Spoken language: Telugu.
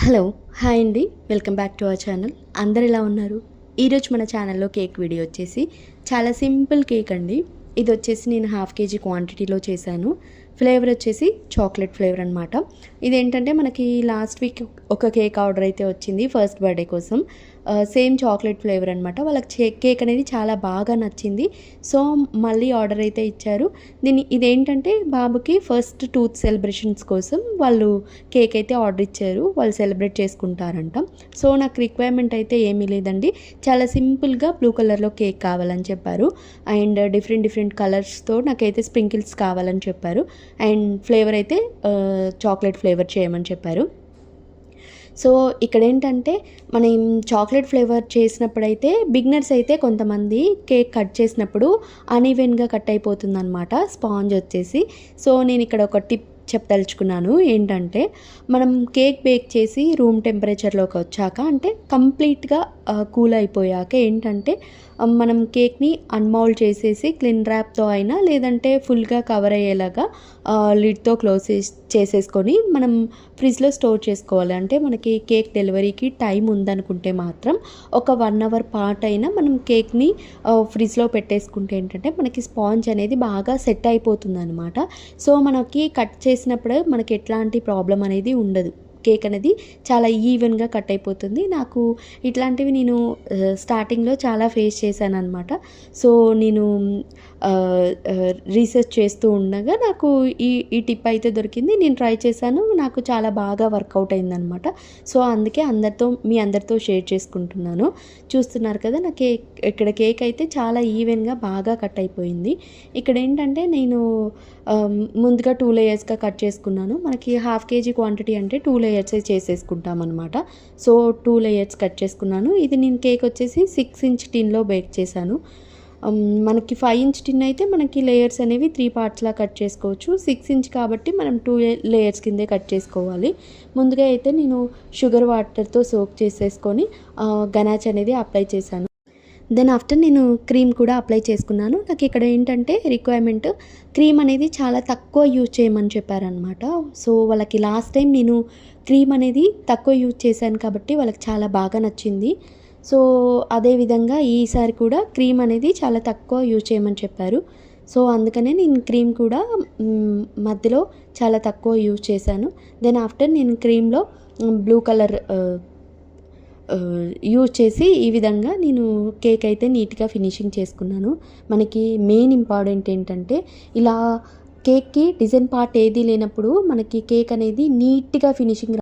హలో హాయ్ అండి, welcome back to our channel. అందరు ఎలా ఉన్నారు? ఈరోజు మన ఛానల్లో కేక్ వీడియో వచ్చేసి చాలా సింపుల్ కేక్ అండి. ఇది వచ్చేసి నేను 1/2 kg క్వాంటిటీలో చేశాను. ఫ్లేవర్ వచ్చేసి చాక్లెట్ ఫ్లేవర్ అనమాట. ఇదేంటంటే మనకి లాస్ట్ వీక్ ఒక కేక్ ఆర్డర్ అయితే వచ్చింది ఫస్ట్ బర్త్డే కోసం. సేమ్ చాక్లెట్ ఫ్లేవర్ అనమాట. వాళ్ళకి కేక్ అనేది చాలా బాగా నచ్చింది. సో మళ్ళీ ఆర్డర్ అయితే ఇచ్చారు. ఇదేంటంటే బాబుకి ఫస్ట్ టూత్ సెలబ్రేషన్స్ కోసం వాళ్ళు కేక్ అయితే ఆర్డర్ ఇచ్చారు. వాళ్ళు సెలబ్రేట్ చేసుకుంటారంట. సో నాకు రిక్వైర్మెంట్ అయితే ఏమీ లేదండి. చాలా సింపుల్గా బ్లూ కలర్లో కేక్ కావాలని చెప్పారు. అండ్ డిఫరెంట్ కలర్స్తో నాకైతే స్ప్రింకిల్స్ కావాలని చెప్పారు. అండ్ ఫ్లేవర్ అయితే చాక్లెట్ ఫ్లేవర్ చేయమని చెప్పారు. సో ఇక్కడ ఏంటంటే మనం చాక్లెట్ ఫ్లేవర్ చేసినప్పుడైతే బిగినర్స్ అయితే కొంతమంది కేక్ కట్ చేసినప్పుడు అన్ఈవెన్గా కట్ అయిపోతుంది అనమాట స్పాంజ్ వచ్చేసి. సో నేను ఇక్కడ ఒక టిప్ చెప్పదలుచుకున్నాను. ఏంటంటే మనం కేక్ బేక్ చేసి రూమ్ టెంపరేచర్లోకి వచ్చాక, అంటే కంప్లీట్గా కూల్ అయిపోయాక ఏంటంటే మనం కేక్ని అన్మౌల్డ్ చేసేసి క్లిన్ ర్యాప్తో అయినా, లేదంటే ఫుల్గా కవర్ అయ్యేలాగా లిడ్తో క్లోజ్ చేసేసుకొని మనం ఫ్రిడ్జ్లో స్టోర్ చేసుకోవాలి. అంటే మనకి కేక్ డెలివరీకి టైం ఉందనుకుంటే మాత్రం ఒక 1 hour పాటు అయినా మనం కేక్ని ఫ్రిడ్జ్లో పెట్టేసుకుంటే ఏంటంటే మనకి స్పాంజ్ అనేది బాగా సెట్ అయిపోతుంది అనమాట. సో మనకి కట్ చేసినప్పుడు మనకి ఎట్లాంటి ప్రాబ్లం అనేది ఉండదు. కేక్ అనేది చాలా ఈవెన్గా కట్ అయిపోతుంది. నాకు ఇట్లాంటివి నేను స్టార్టింగ్లో చాలా ఫేస్ చేశాను అనమాట. సో నేను రీసెర్చ్ చేస్తూ ఉండగా నాకు ఈ టిప్ అయితే దొరికింది. నేను ట్రై చేశాను. నాకు చాలా బాగా వర్కౌట్ అయిందనమాట. సో అందుకే మీ అందరితో షేర్ చేసుకుంటున్నాను. చూస్తున్నారు కదా, నా ఇక్కడ కేక్ అయితే చాలా ఈవెన్గా బాగా కట్ అయిపోయింది. ఇక్కడ ఏంటంటే నేను ముందుగా 2 layers కట్ చేసుకున్నాను. మనకి 1/2 kg క్వాంటిటీ అంటే 2 layers చేసేసుకుంటాం అనమాట. సో 2 layers కట్ చేసుకున్నాను. ఇది నేను కేక్ వచ్చేసి 6 inch టిన్లో బేక్ చేశాను. మనకి 5 inch టిన్ అయితే మనకి లేయర్స్ అనేవి 3 partsలా కట్ చేసుకోవచ్చు. 6 inch కాబట్టి మనం 2 layers కిందే కట్ చేసుకోవాలి. ముందుగా అయితే నేను షుగర్ వాటర్తో సోక్ చేసేసుకొని గనాచ్ అనేది అప్లై చేశాను. దెన్ ఆఫ్టర్ నేను క్రీమ్ కూడా అప్లై చేసుకున్నాను. నాకు ఇక్కడ ఏంటంటే రిక్వైర్మెంట్ క్రీమ్ అనేది చాలా తక్కువ యూజ్ చేయమని చెప్పారనమాట. సో వాళ్ళకి లాస్ట్ టైం నేను క్రీమ్ అనేది తక్కువ యూజ్ చేశాను కాబట్టి వాళ్ళకి చాలా బాగా నచ్చింది. సో అదేవిధంగా ఈసారి కూడా క్రీమ్ అనేది చాలా తక్కువ యూజ్ చేయమని చెప్పారు. సో అందుకనే నేను క్రీమ్ కూడా మధ్యలో చాలా తక్కువ యూజ్ చేశాను. దెన్ ఆఫ్టర్ నేను క్రీమ్లో బ్లూ కలర్ యూజ్ చేసి ఈ విధంగా నేను కేక్ అయితే నీట్గా ఫినిషింగ్ చేసుకున్నాను. మనకి మెయిన్ ఇంపార్టెంట్ ఏంటంటే ఇలా కేక్కి డిజైన్ పార్ట్ ఏది లేనప్పుడు మనకి కేక్ అనేది నీట్గా ఫినిషింగ్